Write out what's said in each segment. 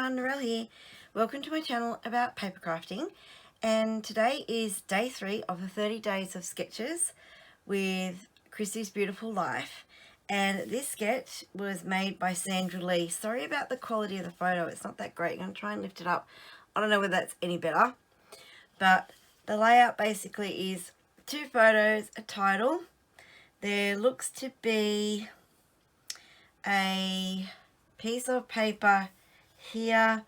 everyone, Narelle here. Welcome to my channel about paper crafting, and today is day 3 of the 30 days of sketches with Christy's Beautiful Life. And this sketch was made by Sandra Lee. Sorry about the quality of the photo, it's not that great. I'm going to try and lift it up. I don't know whether that's any better, but the layout basically is 2 photos, a title. There looks to be a piece of paper here,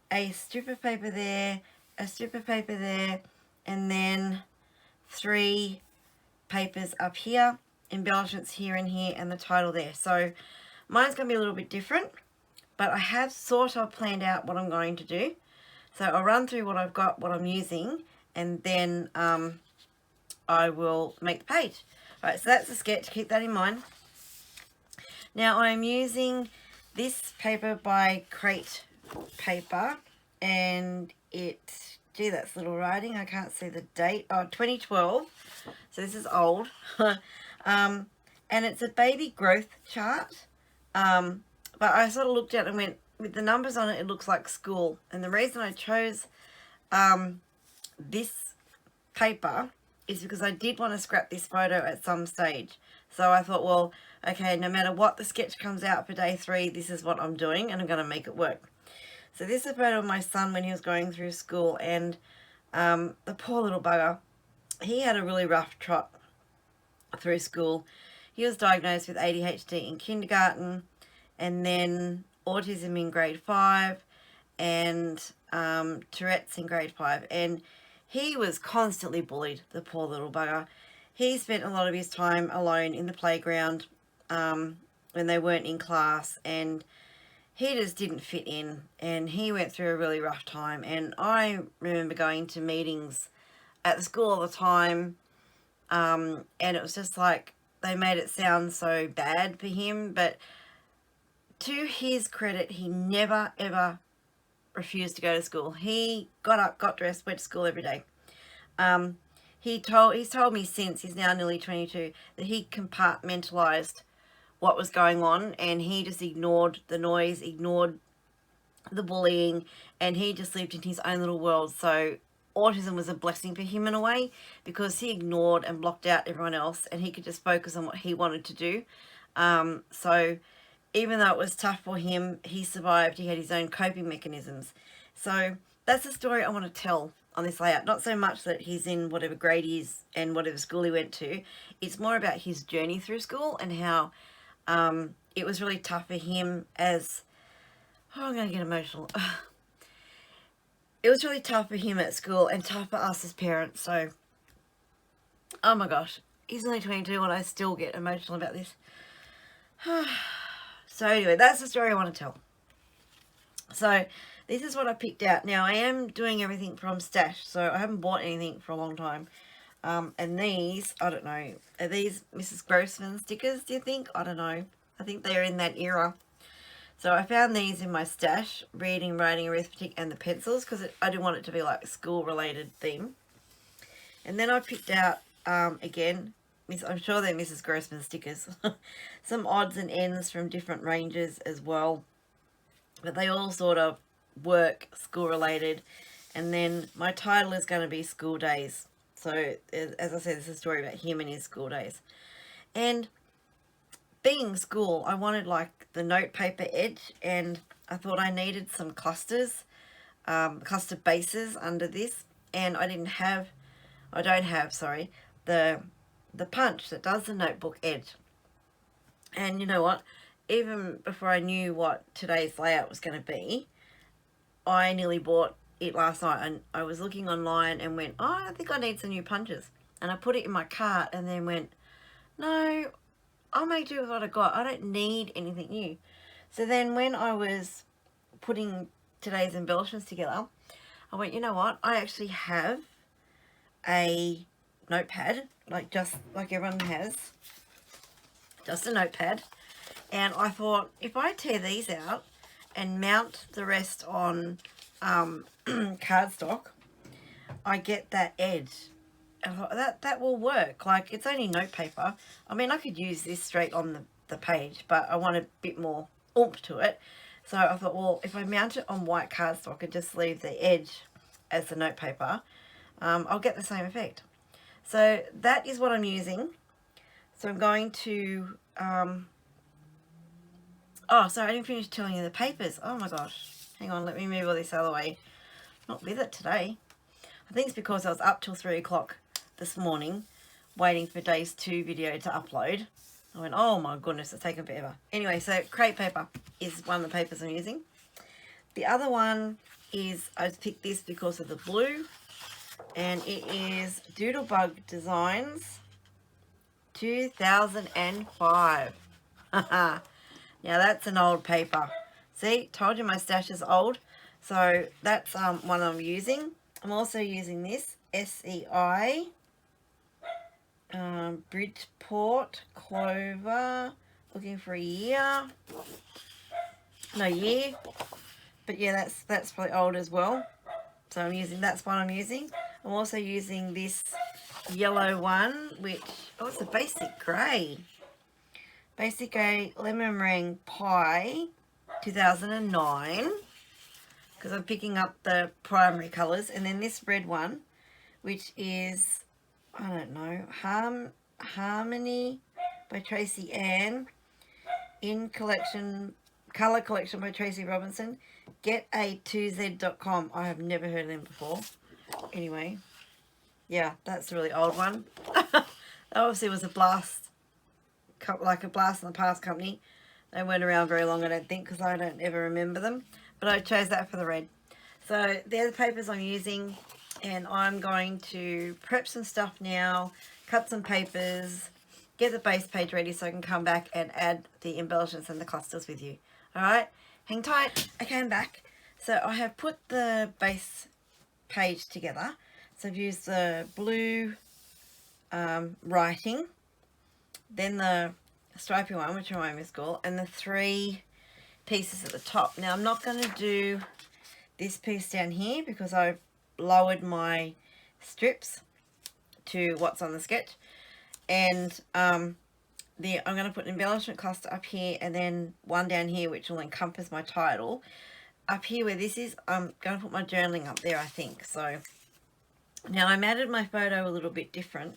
a strip of paper there, a strip of paper there, and then 3 papers up here, embellishments here and here, and the title there. So mine's going to be a little bit different, but I have sort of planned out what I'm going to do. So I'll run through what I've got, what I'm using, and then I will make the page. Alright, so that's the sketch, keep that in mind. Now I'm using this paper by Crate Paper, and it, gee, that's little writing, I can't see the date. Oh, 2012, so this is old. And it's a baby growth chart, but I sort of looked at it and went, with the numbers on it, it looks like school. And the reason I chose this paper is because I did want to scrap this photo at some stage. So I thought, well, okay, no matter what the sketch comes out for day 3, this is what I'm doing, and I'm going to make it work. So this is a photo of my son when he was going through school, and the poor little bugger, he had a really rough trot through school. He was diagnosed with ADHD in kindergarten, and then autism in grade 5, and Tourette's in grade 5, and he was constantly bullied, the poor little bugger. He spent a lot of his time alone in the playground when they weren't in class, and he just didn't fit in, and he went through a really rough time. And I remember going to meetings at the school all the time, and it was just like they made it sound so bad for him, but to his credit, he never ever refused to go to school. He got up, got dressed, went to school every day. He's told me since, he's now nearly 22, that he compartmentalized what was going on, and he just ignored the noise, ignored the bullying, and he just lived in his own little world. So autism was a blessing for him in a way, because he ignored and blocked out everyone else, and he could just focus on what he wanted to do. So even though it was tough for him, he survived. He had his own coping mechanisms. So that's the story I want to tell on this layout. Not so much that he's in whatever grade he is and whatever school he went to. It's more about his journey through school and how it was really tough for him as... Oh, I'm going to get emotional. It was really tough for him at school and tough for us as parents. So, oh my gosh. He's only 22 and I still get emotional about this. So anyway, that's the story I want to tell. So this is what I picked out. Now I am doing everything from stash, so I haven't bought anything for a long time. And these, I don't know, are these Mrs. Grossman stickers, do you think? I don't know. I think they're in that era. So I found these in my stash, reading, writing, arithmetic, and the pencils, because I didn't want it to be like a school-related theme. And then I picked out, again, I'm sure they're Mrs. Grossman stickers. Some odds and ends from different ranges as well. But they all sort of work school related. And then my title is going to be School Days. So as I said, this is a story about him and his school days. And being school, I wanted like the note paper edge, and I thought I needed some clusters, cluster bases under this. And I don't have, the punch that does the notebook edge. And you know what, even before I knew what today's layout was going to be, I nearly bought it last night, and I was looking online and went, oh, I think I need some new punches, and I put it in my cart and then went, no, I'll make do with what I got. I don't need anything new. So then when I was putting today's embellishments together, I went, you know what, I actually have a notepad, just like everyone has, just a notepad, and I thought if I tear these out and mount the rest on cardstock, I get that edge. I thought that will work. Like, it's only note paper. I mean, I could use this straight on the page, but I want a bit more oomph to it. So I thought, well, if I mount it on white cardstock and just leave the edge as the note paper, I'll get the same effect. So that is what I'm using. So I'm going to, oh, sorry, I didn't finish telling you the papers. Oh my gosh. Hang on, let me move all this other way. Not with it today. I think it's because I was up till 3 o'clock this morning waiting for Days 2 video to upload. I went, oh my goodness, it's taken forever. Anyway, so crepe paper is one of the papers I'm using. The other one is, I picked this because of the blue, and it is Doodlebug Designs 2005. Now that's an old paper. See, told you my stash is old. So that's one I'm using. I'm also using this SEI Bridgeport Clover, looking for a year. No year. But yeah, that's probably old as well. So I'm using, that's what I'm using. I'm also using this yellow one, which, oh, it's a basic grey. Basic grey lemon meringue pie 2009, because I'm picking up the primary colours. And then this red one, which is, I don't know, Harmony by Tracy Ann, in collection, colour collection by Tracy Robinson, geta2z.com. I have never heard of them before. Anyway, yeah, that's a really old one. That obviously was a blast, like a blast in the past company. They weren't around very long, I don't think, because I don't ever remember them. But I chose that for the red. So they're the papers I'm using, and I'm going to prep some stuff now, cut some papers, get the base page ready so I can come back and add the embellishments and the clusters with you. Alright, hang tight. Okay, I'm back. So I have put the base page together. So I've used the blue writing, then the stripy one, which reminds me of school, and the 3 pieces at the top. Now I'm not going to do this piece down here because I've lowered my strips to what's on the sketch, and I'm going to put an embellishment cluster up here and then one down here which will encompass my title. Up here where this is, I'm going to put my journaling up there, I think. So now I'm added my photo a little bit different.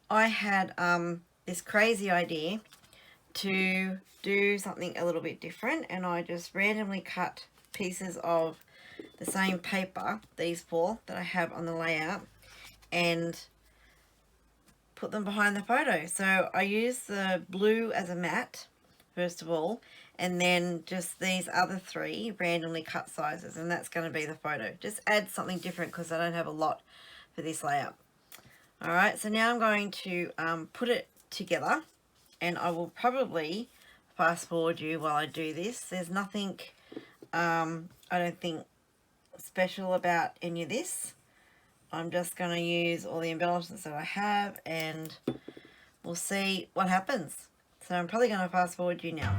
I had this crazy idea to do something a little bit different, and I just randomly cut pieces of the same paper, these 4 that I have on the layout, and put them behind the photo. So I use the blue as a matte first of all, and then just these other 3 randomly cut sizes, and that's going to be the photo. Just add something different because I don't have a lot for this layout. Alright, so now I'm going to put it together, and I will probably fast forward you while I do this. There's nothing, I don't think, special about any of this. I'm just going to use all the embellishments that I have, and we'll see what happens. So I'm probably going to fast forward you now.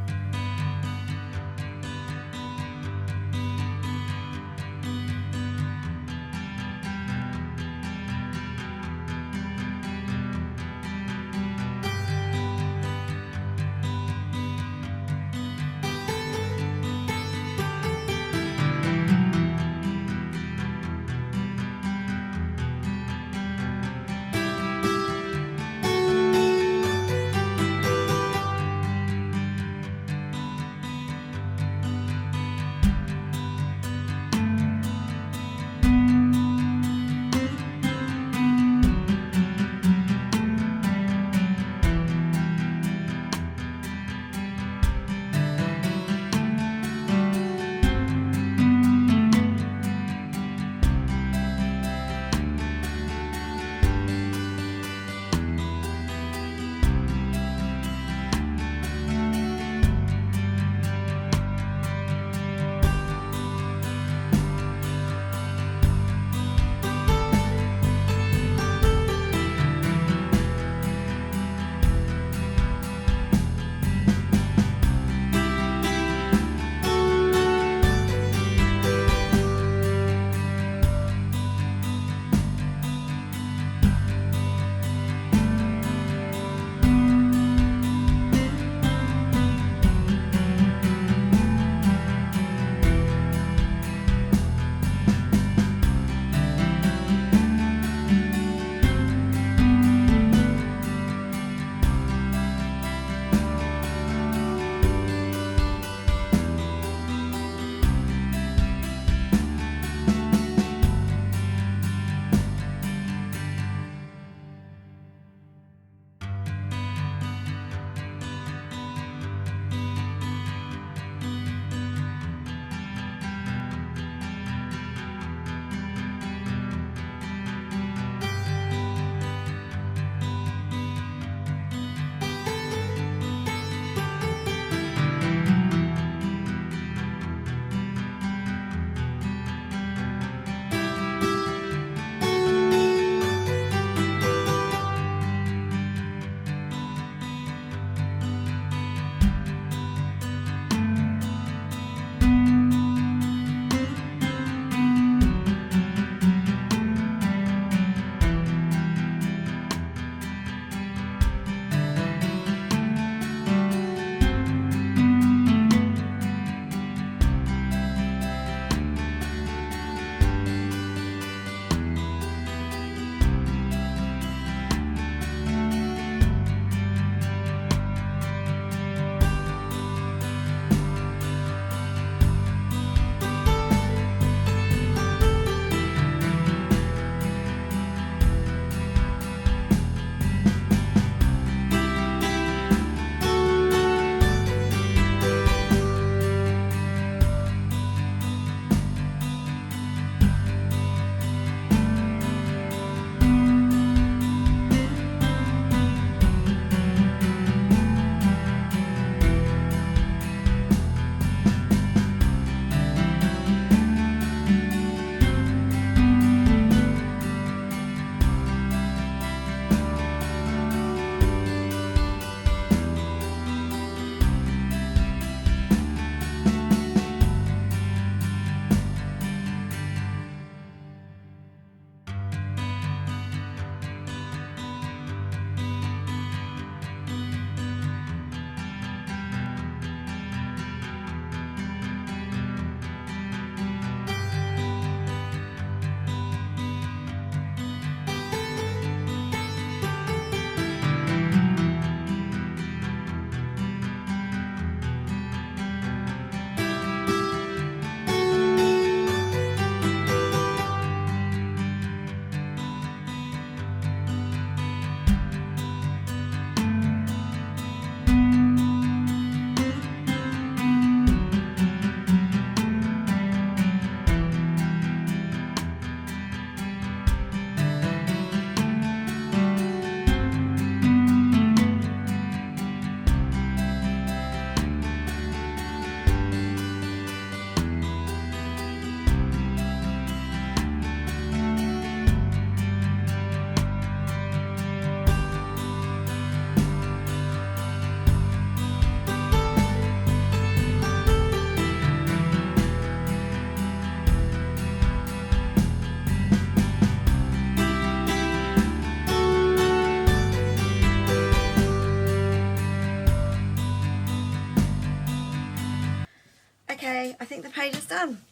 Okay, I think the page is done.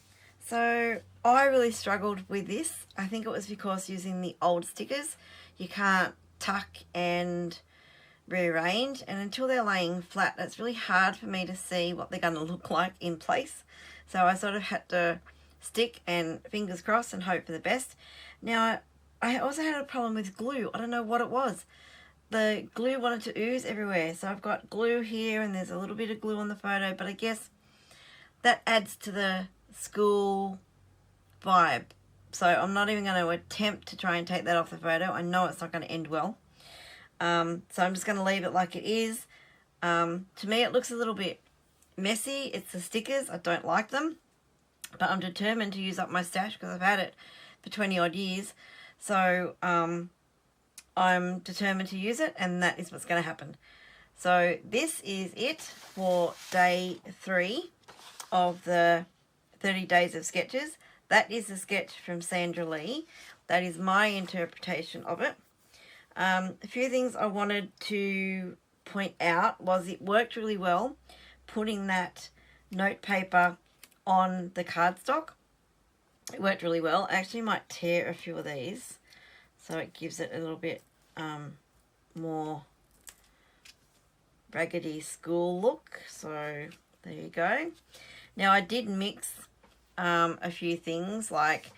So I really struggled with this. I think it was because using the old stickers, you can't tuck and rearrange, and until they're laying flat, it's really hard for me to see what they're going to look like in place. So I sort of had to stick and fingers crossed and hope for the best. Now, I also had a problem with glue. I don't know what it was. The glue wanted to ooze everywhere. So I've got glue here and there's a little bit of glue on the photo, but I guess that adds to the school vibe. So I'm not even going to attempt to try and take that off the photo. I know it's not going to end well. So I'm just going to leave it like it is. To me it looks a little bit messy. It's the stickers. I don't like them. But I'm determined to use up my stash because I've had it for 20 odd years. So I'm determined to use it, and that is what's going to happen. So this is it for day 3 of the 30 days of sketches. That is a sketch from Sandra Lee. That is my interpretation of it. A few things I wanted to point out was it worked really well putting that note paper on the cardstock. It worked really well. I actually might tear a few of these so it gives it a little bit more raggedy school look. So there you go. Now I did mix a few things, like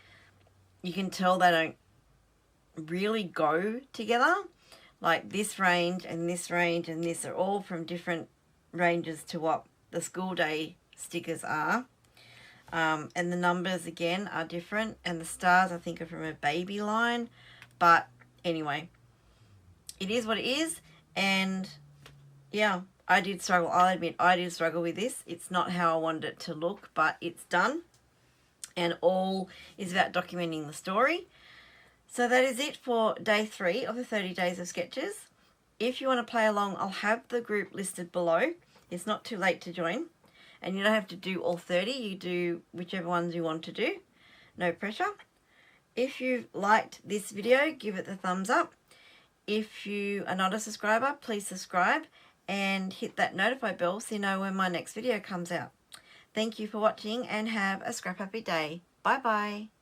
you can tell they don't really go together. Like this range and this range and this are all from different ranges to what the school day stickers are. And the numbers again are different, and the stars I think are from a baby line. But anyway, it is what it is. And yeah, I did struggle. I'll admit I did struggle with this. It's not how I wanted it to look, but it's done, and all is about documenting the story. So that is it for day 3 of the 30 days of sketches. If you want to play along, I'll have the group listed below. It's not too late to join. And you don't have to do all 30. You do whichever ones you want to do. No pressure. If you've liked this video, give it the thumbs up. If you are not a subscriber, please subscribe and hit that notify bell so you know when my next video comes out. Thank you for watching and have a scrap happy day. Bye bye.